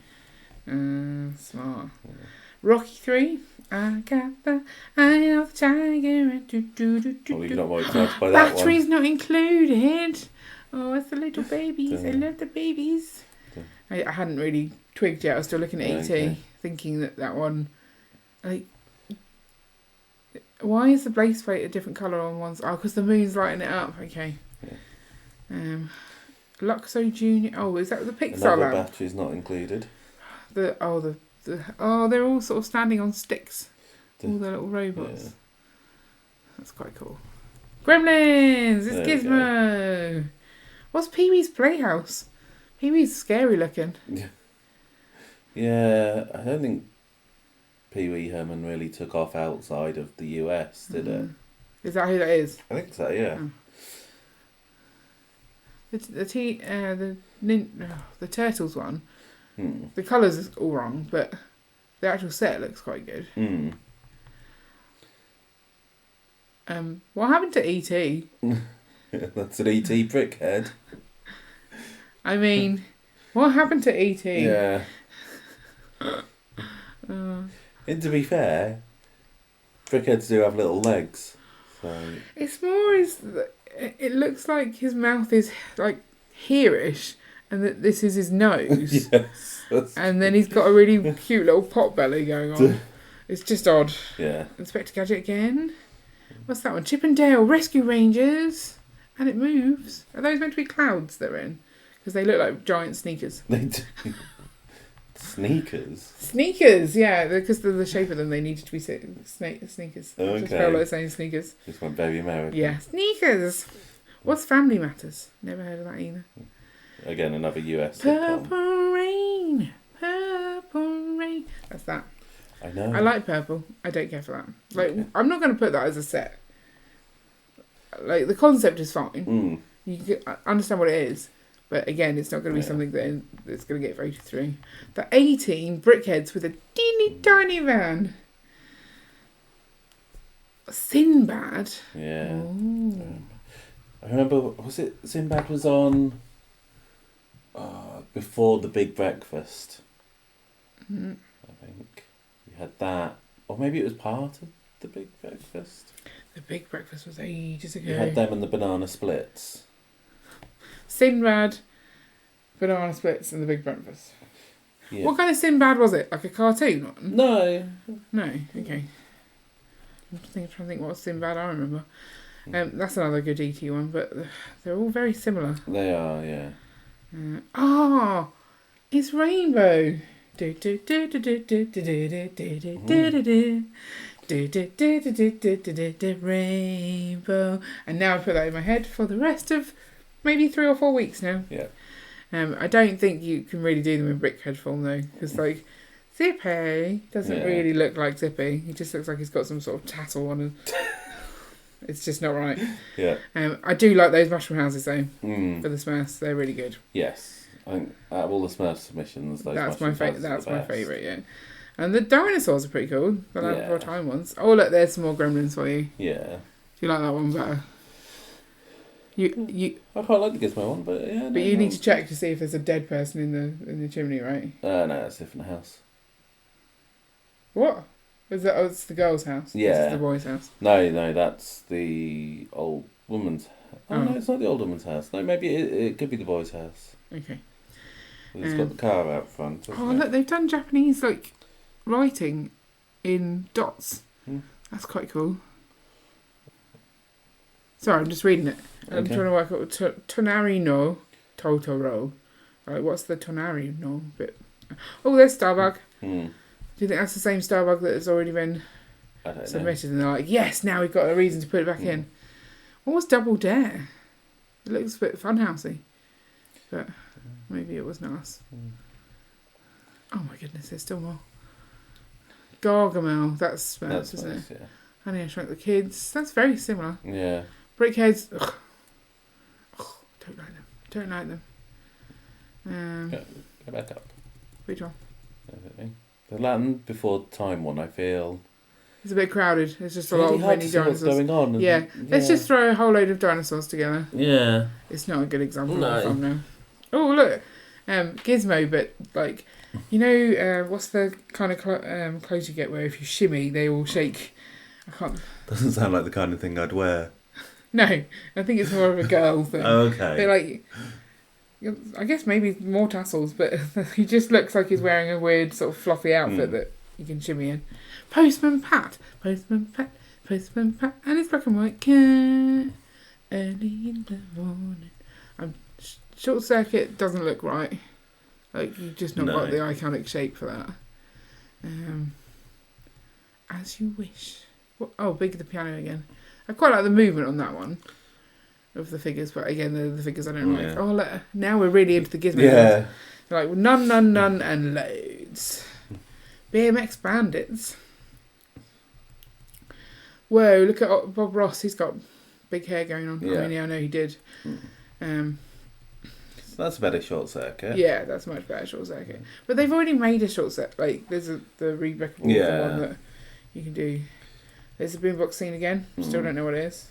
Smart. Yeah. Rocky 3. I got the eye of the tiger. Well, you're not more excited by that one. Batteries not included. Oh, it's the little babies. I love the babies. I hadn't really twigged yet. I was still looking at E.T., thinking that one... Like, why is the base plate a different colour on one's... Oh, because the moon's lighting it up. Okay. Yeah. Luxo Junior. Oh, is that the Pixar Another lamp? battery's not included. They're all sort of standing on sticks. All the little robots. Yeah. That's quite cool. Gremlins! It's Gizmo! What's Pee-wee's Playhouse? Pee-wee's scary looking. Yeah, I don't think Pee-wee Herman really took off outside of the US, did it? Is that who that is? I think so, yeah. The Turtles one, the colours is all wrong, but the actual set looks quite good. What happened to E.T.? That's an E.T. brickhead. I mean, what happened to E.T.? Yeah. And to be fair, brickheads do have little legs. So It's more it looks like his mouth is like hereish, and that this is his nose. Yes. And then he's got a really cute little pot belly going on. It's just odd. Yeah. Inspector Gadget again. What's that one? Chip and Dale Rescue Rangers. And it moves. Are those meant to be clouds they're in? Because they look like giant sneakers. They do. Sneakers? Sneakers, yeah. Because of the shape of them, they needed to be sneakers. Okay. I just felt like saying sneakers. Just went very American. Yeah, sneakers. What's Family Matters? Never heard of that either. Again, another US Purple sitcom. Rain. Purple Rain. That's that. I know. I like purple. I don't care for that. Like, Okay. I'm not going to put that as a set. Like, the concept is fine. Mm. You can understand what it is. But again, it's not going to be Yeah. something that's going to get voted through. The 18 brickheads with a teeny tiny van. Sinbad. Yeah. Ooh. I remember, was it Sinbad was on before the Big Breakfast? Mm. I think you had that, or maybe it was part of the Big Breakfast. The Big Breakfast was ages ago. You had them and the banana splits. Sinbad, Banana Splits, and the Big Breakfast. Yeah. What kind of Sinbad was it? Like a cartoon one? No. No, okay. I'm trying to think what Sinbad I remember. That's another good ET one, but they're all very similar. They are, yeah. It's Rainbow. Rainbow. And now I put that in my head for the rest of maybe 3 or 4 weeks now. Yeah. I don't think you can really do them in brickhead form though, because like Zippy doesn't really look like Zippy. He just looks like he's got some sort of tassel on him. It's just not right. Yeah. I do like those mushroom houses though Mm. for the Smurfs. They're really good. Yes. I think out of all the Smurf submissions, those That's my mushroom houses are That's the my best. favourite. Yeah. And the dinosaurs are pretty cool. The Land Before Yeah. Time ones. Oh look, there's some more Gremlins for you. Yeah. Do you like that one better? You I quite like the Gizmo one, but yeah. But you need to check to see if there's a dead person in the chimney, right? No, that's a different house. What? Is that? Oh, it's the girl's house. Yeah. This is the boy's house. No, that's the old woman's. Oh, Oh. no, it's not the old woman's house. No, maybe it could be the boy's house. Okay. It's got the car out front. hasn't Oh it? look, they've done Japanese like writing in dots. Hmm. That's quite cool. Sorry, I'm just reading it. I'm Okay. trying to work out Tonari no Totoro. Right, what's the Tonari no bit? Oh, there's Starbug. Hmm. Do you think that's the same Starbug that has already been I don't know. submitted? And they're like, yes, now we've got a reason to put it back in. What was Double Dare? It looks a bit funhousey, but maybe it was not us. Oh my goodness, there's still more. Gargamel, that's Smurfs, That's isn't nice, it? Honey, I Shrunk the Kids. That's very similar. Yeah. Brickheads. Ugh. Ugh, don't like them. Don't like them. Go back up. Which one? The Land Before Time one, I feel. It's a bit crowded. It's just a Really lot of hard mini to see what's dinosaurs. going on. and- Yeah, let's just throw a whole load of dinosaurs together. Yeah. It's not a good example No. of a thumbnail. Oh look, Gizmo, but like, you know, what's the kind of clothes you get where if you shimmy they all shake? I can't. Doesn't sound like the kind of thing I'd wear. No, I think it's more of a girl thing. Oh, okay. They're like, I guess maybe more tassels, but he just looks like he's wearing a weird sort of fluffy outfit that you can shimmy in. Postman Pat, Postman Pat, Postman Pat, and it's black and white cat. Early in the morning. Short Circuit doesn't look right. Like you've just not No. got the iconic shape for that. As You Wish. Oh, Big the Piano again. I quite like the movement on that one of the figures, but again, the figures I don't like. Yeah. Oh, look, now we're really into the Gizmo. Yeah. They're like none, and loads. BMX Bandits. Whoa, look at Bob Ross. He's got big hair going on. Yeah. I mean, yeah, I know he did. That's a better Short Circuit. Yeah, that's much better Short Circuit. But they've already made a Short Circuit. Like, there's the Rebecca Yeah. one that you can do. There's a boombox scene again. Still don't know what it is.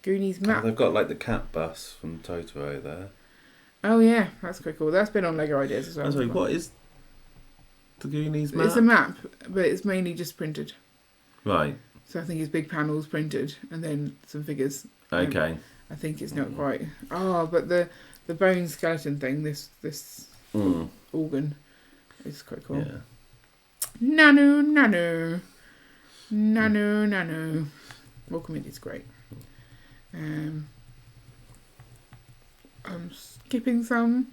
Goonies map. They've got like the cat bus from Totoro there. Oh yeah, that's quite cool. That's been on Lego Ideas as well. Sorry, what is the Goonies map? It's a map, but it's mainly just printed. Right. So I think it's big panels printed and then some figures. Okay. I think it's not quite. But the bone skeleton thing, this organ, is quite cool. Yeah. Nanu. Welcome in is great. I'm skipping some.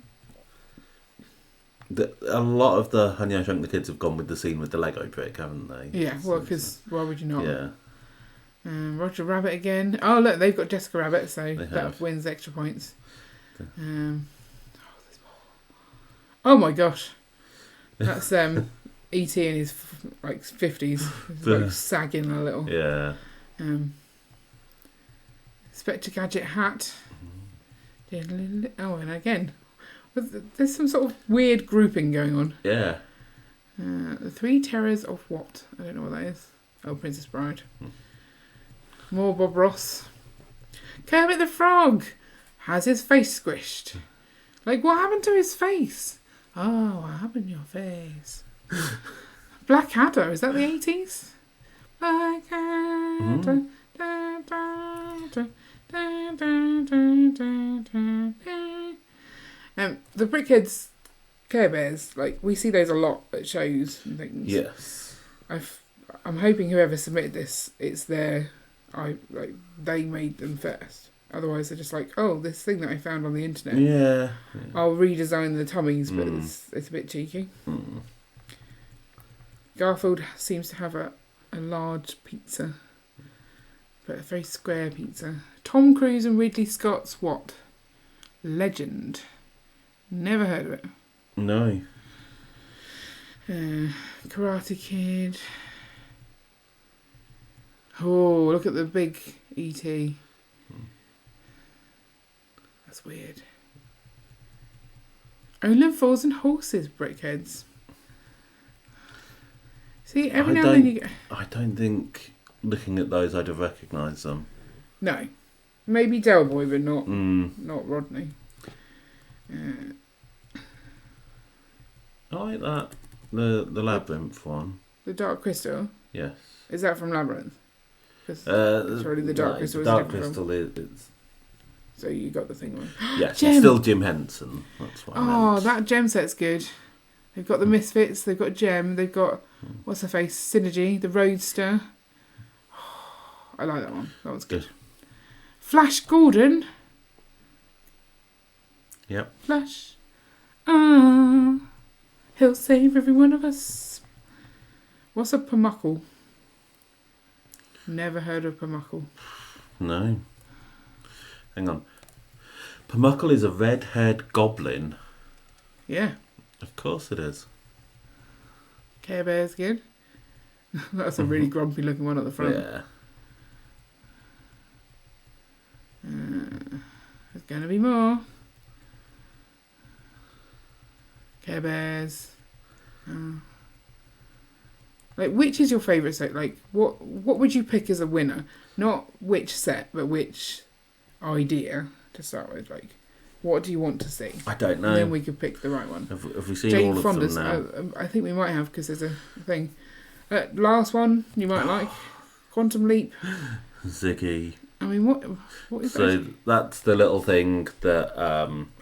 A lot of the Honey I Shrunk the Kids have gone with the scene with the Lego brick, haven't they? Yeah, well, because why would you not? Yeah. Roger Rabbit again. Oh, look, they've got Jessica Rabbit, so that have. wins extra points. There's more. Oh my gosh. That's E.T. in his 50s. He's like sagging a little. Yeah. Spectre Gadget hat. Oh, and again, there's some sort of weird grouping going on. Yeah. The Three Terrors of what? I don't know what that is. Oh, Princess Bride. More Bob Ross. Kermit the Frog has his face squished. Like, what happened to his face? Oh, what happened to your face? Blackadder, is that the 80s? Blackadder. The Brickheads Care Bears, like, we see those a lot at shows and things. Yes. I'm hoping whoever submitted this, it's their, they made them first. Otherwise, they're just like, oh, this thing that I found on the internet. Yeah. I'll redesign the tummies, but it's a bit cheeky. Garfield seems to have a large pizza, but a very square pizza. Tom Cruise and Ridley Scott's what? Legend. Never heard of it. No. Karate Kid. Oh, look at the big E.T. That's weird. Olin Falls and Horses, Brickheads. See, every now and then you get... I don't think, looking at those, I'd have recognised them. No. Maybe Del Boy, but not Rodney. I like that. The Labyrinth one. The Dark Crystal? Yes. Is that from Labyrinth? Because surely the Dark Crystal is Dark different Crystal is... So you got the thing wrong. Yes, it's still Jim Henson. That's what I meant. That gem set's good. They've got the Misfits, they've got Gem, they've got, what's her face, Synergy, the Roadster. I like that one. That one's good. Flash Gordon. Yep. Flash. He'll save every one of us. What's a Pamuckle? Never heard of Pamuckle. No. Hang on. Pamuckle is a red-haired goblin. Yeah. Of course it is. Care Bear's good. That's a really grumpy looking one at the front. Yeah. There's going to be more. Care Bears. Like, which is your favourite set? Like, what would you pick as a winner? Not which set, but which idea to start with. Like, what do you want to see? I don't know. And then we could pick the right one. Have we seen Jane all of Fonda's, them now? I think we might have, because there's a thing. Last one you might like. Quantum Leap. Ziggy. I mean, what is that? So that's the little thing that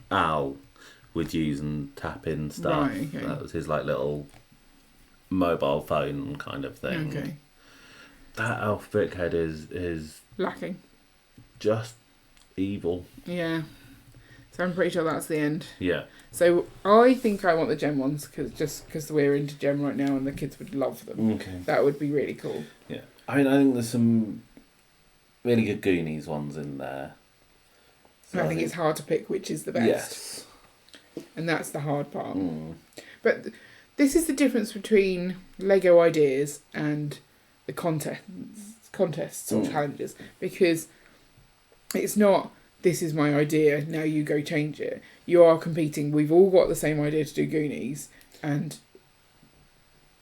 Al would use and tap in stuff. Right, okay. That was his like little mobile phone kind of thing. Okay. That Alf Brickhead is Lacking. just evil. Yeah. So I'm pretty sure that's the end. Yeah. So I think I want the gem ones because we're into gem right now and the kids would love them. Okay. That would be really cool. Yeah. I mean, I think there's some really good Goonies ones in there. So I think it's hard to pick which is the best. Yes. And that's the hard part. But this is the difference between Lego ideas and the contests or challenges, because it's not, this is my idea, now you go change it. You are competing. We've all got the same idea to do Goonies, and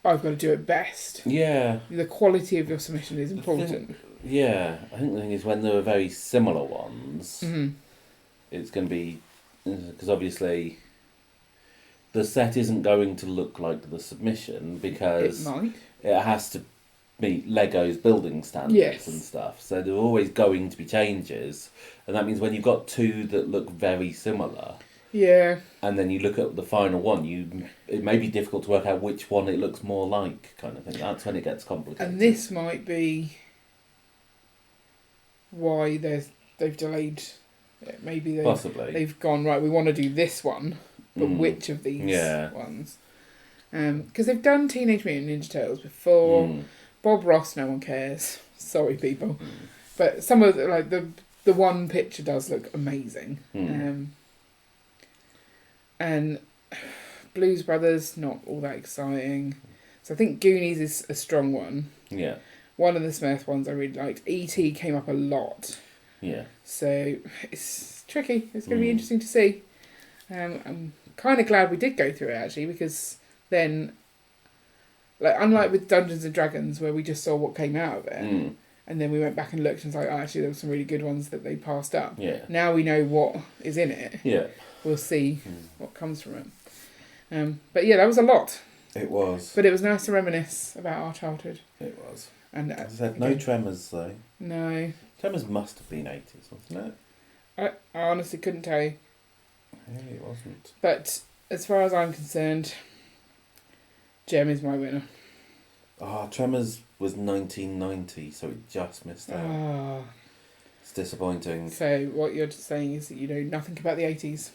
I've got to do it best. Yeah. The quality of your submission is important. I think the thing is when there are very similar ones, Mm-hmm. it's going to be, because obviously the set isn't going to look like the submission because It might. it has to meet Lego's building standards and stuff. So there are always going to be changes, and that means when you've got two that look very similar, and then you look at the final one, it may be difficult to work out which one it looks more like, kind of thing. That's when it gets complicated. And this might be why they've delayed it. Maybe they've gone, right, we want to do this one, but which of these ones? Because they've done Teenage Mutant Ninja Turtles before. Bob Ross, no one cares. Sorry, people. But some of the one picture does look amazing. And Blues Brothers, not all that exciting. So I think Goonies is a strong one. Yeah. One of the Smurf ones I really liked. E.T. came up a lot. Yeah. So it's tricky. It's going to be interesting to see. I'm kind of glad we did go through it, actually, because then, like, unlike with Dungeons and Dragons, where we just saw what came out of it, and then we went back and looked and was like, oh, actually, there were some really good ones that they passed up. Yeah. Now we know what is in it. Yeah. We'll see what comes from it. But yeah, that was a lot. It was. But it was nice to reminisce about our childhood. It was. And as I said, no Tremors, though. No. Tremors must have been 80s, wasn't it? I honestly couldn't tell you. Maybe it wasn't. But as far as I'm concerned, Gem is my winner. Tremors was 1990, so it just missed out. It's disappointing. So what you're just saying is that you know nothing about the 80s.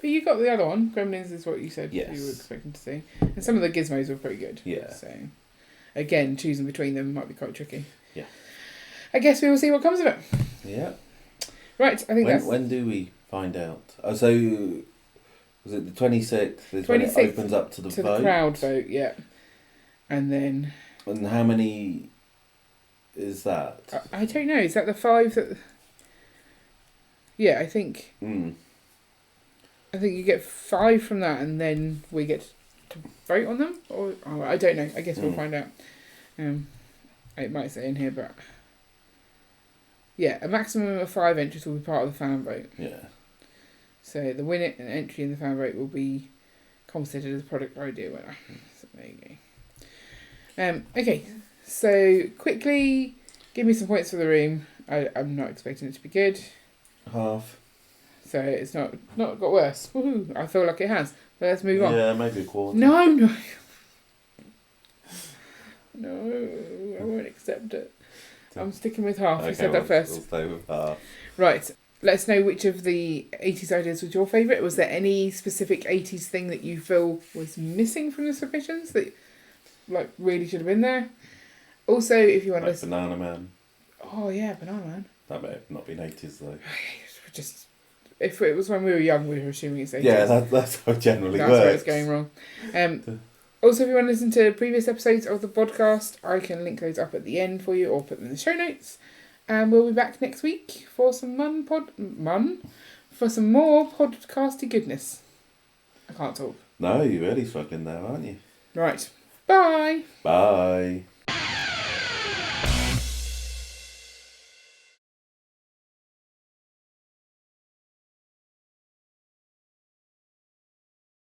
But you got the other one. Gremlins is what you said you were expecting to see. And some of the gizmos were pretty good. Yeah. So, again, choosing between them might be quite tricky. Yeah. I guess we will see what comes of it. Yeah. Right, I think when do we find out? So, was it the 26th? Is when it opens up to the vote? To the crowd vote, yeah. And then... And how many is that? I don't know. Is that the 5 that... Yeah, I think... I think you get 5 from that, and then we get to vote on them, or I don't know. I guess we'll find out. It might say in here, but yeah, a maximum of 5 entries will be part of the fan vote. Yeah. So the winner and entry in the fan vote will be considered as product idea winner. So there you go. Okay, so quickly give me some points for the room. I'm not expecting it to be good. Half. So it's not got worse. Woohoo! I feel like it has. But let's move on. Yeah, maybe a quarter. No, I won't accept it. I'm sticking with half. You said that first. We'll stay with half. Right. Let us know which of the 80s ideas was your favourite. Was there any specific 80s thing that you feel was missing from the submissions that really should have been there? Also, if you want to listen... Banana Man. Oh, yeah, Banana Man. That may have not been 80s, though. Just... If it was when we were young, we were assuming it's 80s. Yeah, that's how it generally works. That's where it's going wrong. Also, if you want to listen to previous episodes of the podcast, I can link those up at the end for you or put them in the show notes. And we'll be back next week for some for some more podcasty goodness. I can't talk. No, you're really struggling there, aren't you? Right. Bye. Bye.